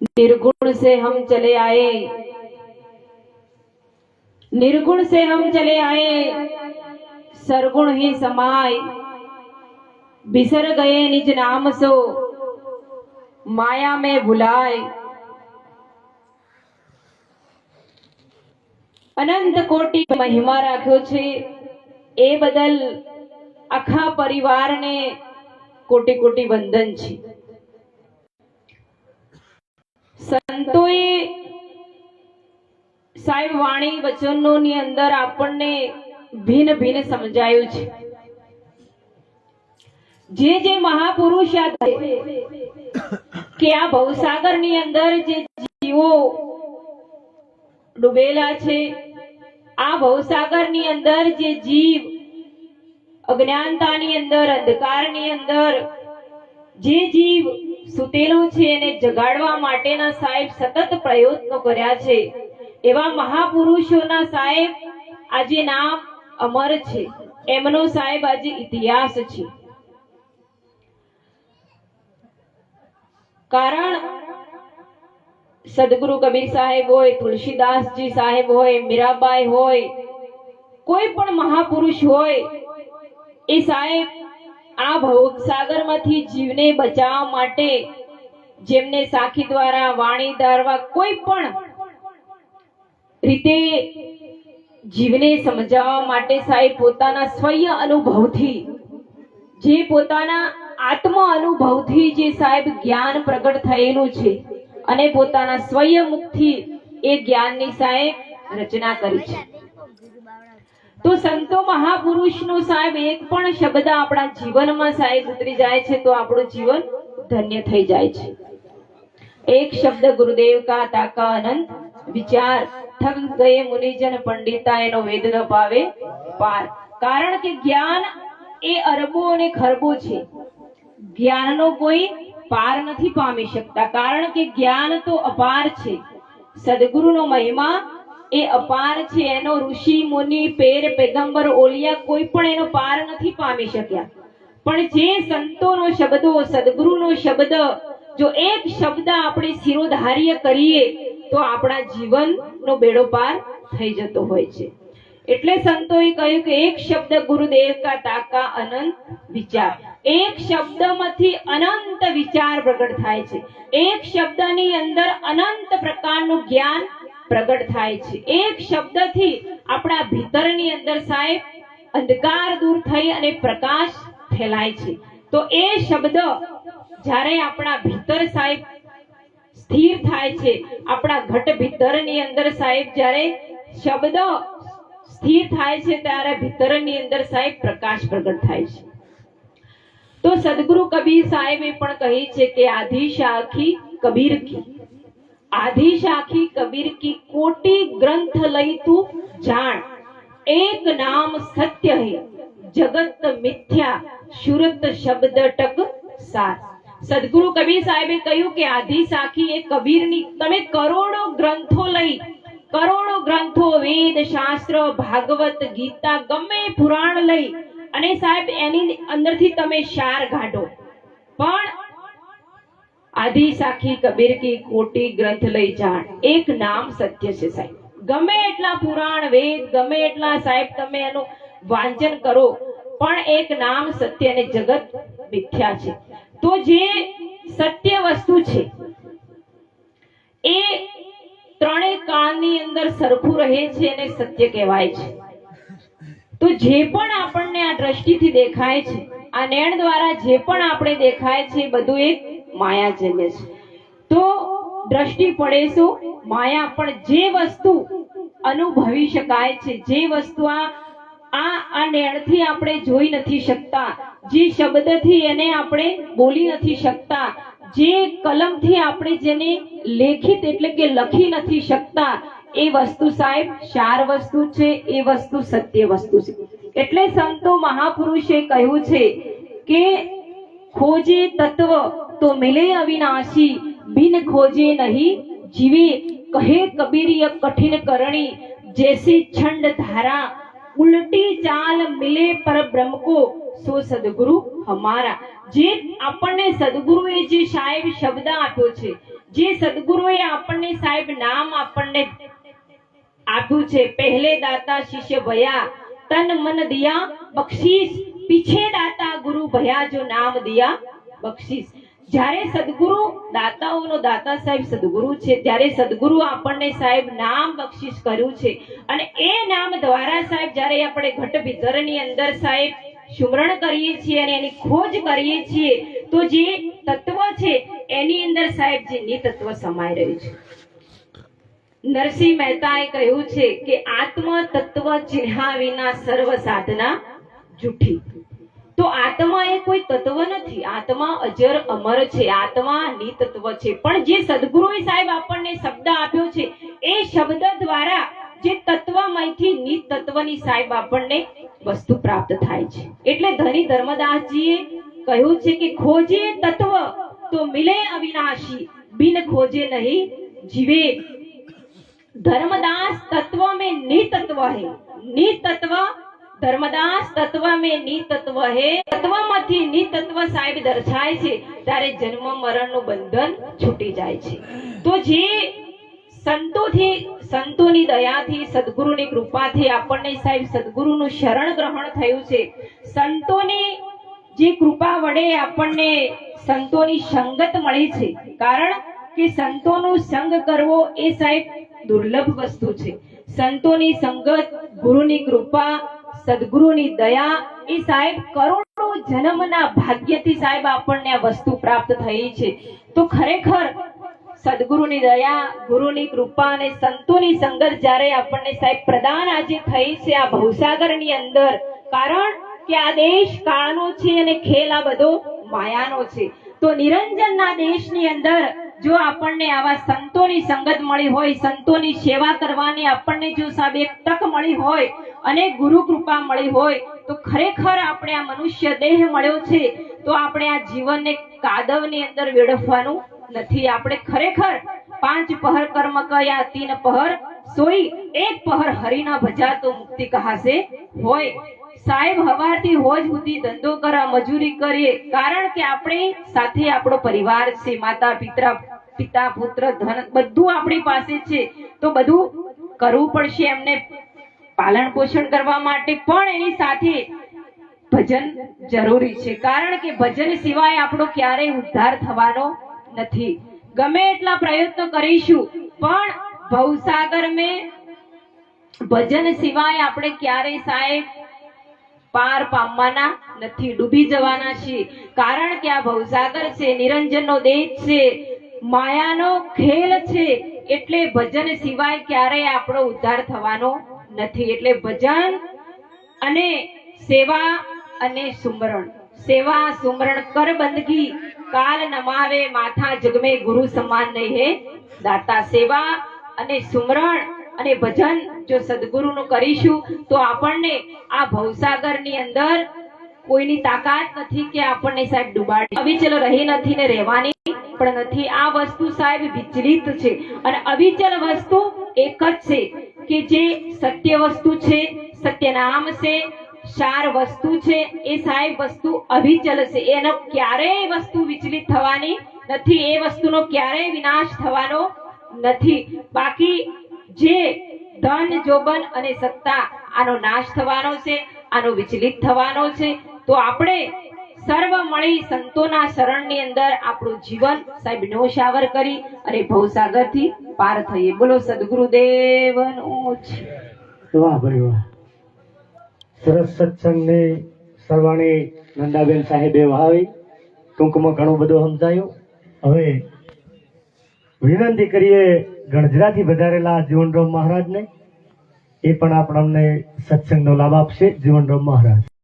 निर्गुण से हम चले आए, निर्गुण से हम चले आए, सरगुण ही समाय, बिसर गए निज नाम सो, माया में भुलाए। अनंत कोटि महिमा राख्यो छे ए बदल आखा परिवार ने कोटि कोटि वंदन छे। संतोए साहेब वाणी वचनों ની અંદર આપણને ભિન્ન ભિન્ન સમજાયું છે। જે મહાપુરુષ કે આ ભવસાગર ની અંદર જે જીવો ડૂબેલા છે, આ ભવસાગર ની અંદર જે જીવ અજ્ઞાનતાની અંદર, અંધકારની અંદર જે જીવ સુતેલો છે એને જગાડવા માટેના સાહેબ સતત પ્રયત્નો કર્યા છે। એવા મહાપુરુષોના સાહેબ આજે નામ અમર છે, એમનો સાહેબ આજે ઇતિહાસ છે। કારણ સદગુરુ કબીર સાહેબ હોય, તુલસીદાસજી સાહેબ હોય, મીરાબાઈ હોય, કોઈ પણ મહાપુરુષ હોય, એ સાહેબ આ ભવસાગરમાંથી જીવને બચાવવા માટે જેમને સાખી દ્વારા, વાણી દ્વારા, કોઈ પણ રીતે જીવને સમજાવવા માટે સાહેબ પોતાના સ્વયં અનુભવથી, જે પોતાના આત્મ અનુભવથી જે સાહેબ જ્ઞાન પ્રગટ થયેલું છે અને પોતાના સ્વયં મુખથી એ જ્ઞાનની સાહેબ રચના કરી છે। તો સંતો મહાપુરુષનો સાહેબ એક પણ શબ્દ આપણા જીવનમાં સાહેબ ઉતરી જાય છે તો આપણું જીવન ધન્ય થઈ જાય છે। એક શબ્દ ગુરુદેવ કા તાકા અનંત વિચાર, થક ગયે મુનિજન પંડિતા એનો વેદ ન પાવે પાર। કારણ કે જ્ઞાન એ અરબો અને ખરબો છે, જ્ઞાનનો કોઈ પાર નથી પામી શકતા, કારણ કે જ્ઞાન તો અપાર છે। સદગુરુનો મહિમા એ અપાર છે, એનો ઋષિ મુનિ પેર પેગંબર ઓલિયા કોઈ પણ એનો પાર નથી પામી શક્યા। પણ જે સંતોનો શબ્દો, સદગુરુનો શબ્દ, જો એક શબ્દ આપણે શિરોધાર્ય કરીએ તો આપણા જીવનનો બેડો પાર થઈ જતો હોય છે। એટલે સંતોએ કહ્યું કે એક શબ્દ ગુરુદેવ કા તાકા અનંત વિચાર, એક શબ્દમાંથી અનંત વિચાર પ્રગટ થાય છે, એક શબ્દની અંદર અનંત પ્રકારનું જ્ઞાન પ્રગટ થાય છે। એક શબ્દથી આપણા ભીતરની અંદર સાહેબ અંધકાર દૂર થઈ અને પ્રકાશ ફેલાય છે। તો એ શબ્દ જ્યારે આપણા ભીતર સાહેબ સ્થિર થાય છે, આપણા ઘટ ભીતરની અંદર સાહેબ જ્યારે શબ્દ સ્થિર થાય છે ત્યારે ભીતરની અંદર સાહેબ પ્રકાશ પ્રગટ થાય છે। તો સદગુરુ કબીર સાહેબે પણ કહી છે કે આધી શાખી કબીર કી, आधी शाखी कबीर की कोटि ग्रंथ लई तू जान, एक नाम सत्य है जगत मिथ्या, शुरत शब्द टक सार। सदगुरु कबीर साहेबे કહ્યું કે આધી સાખી એ કબીરની, તમે કરોડો ગ્રંથો લઈ, કરોડો ગ્રંથો, વેદ શાસ્ત્ર, ભાગવત, ગીતા, ગમે પુરાણ લઈ અને સાહેબ એની અંદરથી તમે સાર કાઢો, પણ आदि साखी कबीर की कोटि ग्रंथ लई जाण, एक नाम सत्य છે સાહેબ। ગમે એટલા પુરાણ વેદ, ગમે એટલા સાહેબ તમે એનું વાંચન કરો, પણ એક નામ સત્ય અને જગત મિથ્યા છે। તો જે સત્ય વસ્તુ છે એ ત્રણેય કાળની અંદર સરખું રહે છે અને સત્ય કહેવાય છે। તો જે પણ આપણને આ દ્રષ્ટિથી દેખાય છે, આ નયન દ્વારા જે પણ આપણે દેખાય છે બધું એક માયાજન્ય છે। તો દ્રષ્ટિ પડે શું માયા, પણ જે વસ્તુ અનુભવી શકાય છે, જે વસ્તુ આ નયનથી આપણે જોઈ નથી શકતા, જે શબ્દથી એને આપણે બોલી નથી શકતા, જે કલમથી આપણે જેને લેખિત એટલે કે લખી નથી શકતા, એ વસ્તુ સાહેબ સાર વસ્તુ છે, એ વસ્તુ સત્ય વસ્તુ છે। એટલે સંતો મહાપુરુષે કહ્યું છે કે खोजे तत्व तो मिले अविनाशी, बिन खोजे नहीं जीवे, कहे कबीर यह कठिन करणी, जैसी छंड धारा, उल्टी चाल मिले पर ब्रह्म को, सो सदगुरु हमारा। જે આપણને સદગુરુએ જે સાહેબ શબ્દ આપ્યો છે, જે સદગુરુએ આપણને સાહેબ નામ આપણને આપ્યું છે, પહેલે દાતા શિષ્ય ભયા તન મન દિયા બક્ષિસ, પીછે દાતા ગુરુ ભયા જો નામ દિયા બક્ષિસ. જ્યારે સદગુરુ દાતાઓનો દાતા સાહેબ સદગુરુ છે, ત્યારે સદગુરુ આપણને સાહેબ નામ બક્ષિસ કર્યું છે. અને એ નામ દ્વારા સાહેબ જ્યારે આપણે ઘટ ભીતરની અંદર સાહેબ સુમરણ કરીએ છીએ અને એની ખોજ કરીએ છીએ, તો જે તત્વ છે એની અંદર સાહેબ જે નિતત્વ સમાઈ રહ્યું છે. નરસિંહ મહેતાએ કહ્યું છે કે આત્મ તત્વ ચિન્હા વિના સર્વ સાધના જૂઠી. તો આત્મા એ કોઈ તત્વ નથી, આત્મા અજર અમર છે, આત્મા નિતત્વ છે. પણ જે સદગુરુએ સાહેબ આપણને શબ્દ આપ્યો છે, એ શબ્દ દ્વારા જે તત્વમયથી નિતત્વની સાહેબ આપણને વસ્તુ પ્રાપ્ત થાય છે. એટલે ધની ધર્મદાસજીએ કહ્યું છે કે ખોજે તત્વ તો મિલે અવિનાશી, બિન ખોજે નહીં જીવે. धर्मदास तत्व में नितत्व है, नितत्व धर्मदास तत्व में नितत्व है. તત્વમાંથી નિતત્વ સાહેબ દર્શાય છે ત્યારે જન્મ મરણનું બંધન છૂટી જાય છે. તો જે સંતોની દયાથી સદગુરુની કૃપાથી આપણને સાહેબ સદગુરુનું શરણ ગ્રહણ થયું છે. સંતોની જે કૃપા વડે આપણને સંતોની સંગત મળી છે. કારણ કે સંતોનો સંગ કરવો એ સાહેબ દુર્લભ વસ્તુ છે. સંતોની સંગત, ગુરુની કૃપા, સદગુરુની દયા એ સાહેબ કરોડો જન્મના ભાગ્યથી સાહેબ આપણને આ વસ્તુ પ્રાપ્ત થઈ છે. તો ખરેખર સદગુરુની દયા, ગુરુની કૃપા અને સંતોની સંગત જ્યારે આપણને સાહેબ પ્રદાન આજે થઈ છે આ ભવસાગરની અંદર, કારણ કે આ દેશ કાળનો છે અને ખેલ આ બધો માયાનો છે. તો નિરંજનના દેશની અંદર જો આપણને આવા સંતોની સંગત મળી હોય, સંતોની સેવા કરવાની આપણને જો સાહેબ એક તક મળી હોય અને ગુરુ કૃપા મળી હોય, તો ખરેખર આપણે આ મનુષ્ય દેહ મળ્યો છે તો આપણે આ જીવનને કાદવની અંદર વેડફવાનું નથી. આપણે ખરેખર 5 પહર કર્મ કયા 3 પહર સોઈ, 1 પહર હરિના ભજા તો મુક્તિ કહાસે હોય. સાહેબ હવારથી હોજ સુધી ધંધો કરવા, મજૂરી કરીએ, કારણ કે આપણી સાથે આપણો પરિવાર છે, માતા પિતા પુત્ર ધન બધું આપણી પાસે છે. તો બધું કરવું પડશે એમને પાલન પોષણ કરવા માટે, પણ એની સાથે ભજન જરૂરી છે. કારણ કે ભજન સિવાય આપણો ક્યારેય ઉદ્ધાર થવાનો નથી. ગમે એટલા પ્રયત્નો કરીશું પણ ભવસાગર મેં ભજન સિવાય આપણે ક્યારેય સાહેબ પાર પામવાના નથી, ડૂબી જવાના છીએ. કારણ કે આ ભવસાગર છે, નિરંજનનો દેશ છે, માયાનો ખેલ છે. એટલે ભજન સિવાય ક્યારેય આપણો ઉદ્ધાર થવાનો નથી. એટલે ભજન અને સેવા અને સુમરણ, સેવા સુમરણ કર બંદગી, કાલ નમાવે માથા જગમે ગુરુ સમાન નહીં હે દાતા. સેવા અને સુમરણ અને ભજન જો સદગુરુનું કરીશું તો આપણને આ ભવસાગરની અંદર કોઈની તાકાત નથી કે આપણને સાહેબ ડૂબાડે. અવિચલ રહી નથી ને રહેવાની પણ નથી. આ વસ્તુ સાહેબ વિચલિત છે અને અવિચલ વસ્તુ એક જ છે કે જે સત્ય વસ્તુ છે, સત્ય નામ છે, સાર વસ્તુ છે, એ સાહેબ વસ્તુ અવિચલ છે. એનો ક્યારેય વસ્તુ વિચલિત થવાની નથી, એ વસ્તુનો ક્યારેય વિનાશ થવાનો નથી. બાકી જે ધન જોબન અને સત્તા આનો નાશ થવાનો છે, આનો વિચલિત થવાનો છે. તો આપણે સર્વ મળી સંતોના શરણની અંદર આપણું જીવન સાહેબ નોશાવર કરી અને ભવસાગરથી પાર થઈએ. બોલો સદગુરુદેવનો છે. વાહ ભાઈ વાહ. સરસ સત્સંગની સરવાણી નંદાબેન સાહેબે વહાવી, ટૂંકમાં ઘણું બધું સમજાયું. હવે વિનંતી કરીએ ગણજરાથી વધારેલા જીવનરામ મહારાજને, એ પણ આપણને સત્સંગનો લાભ આપશે. જીવનરામ મહારાજ.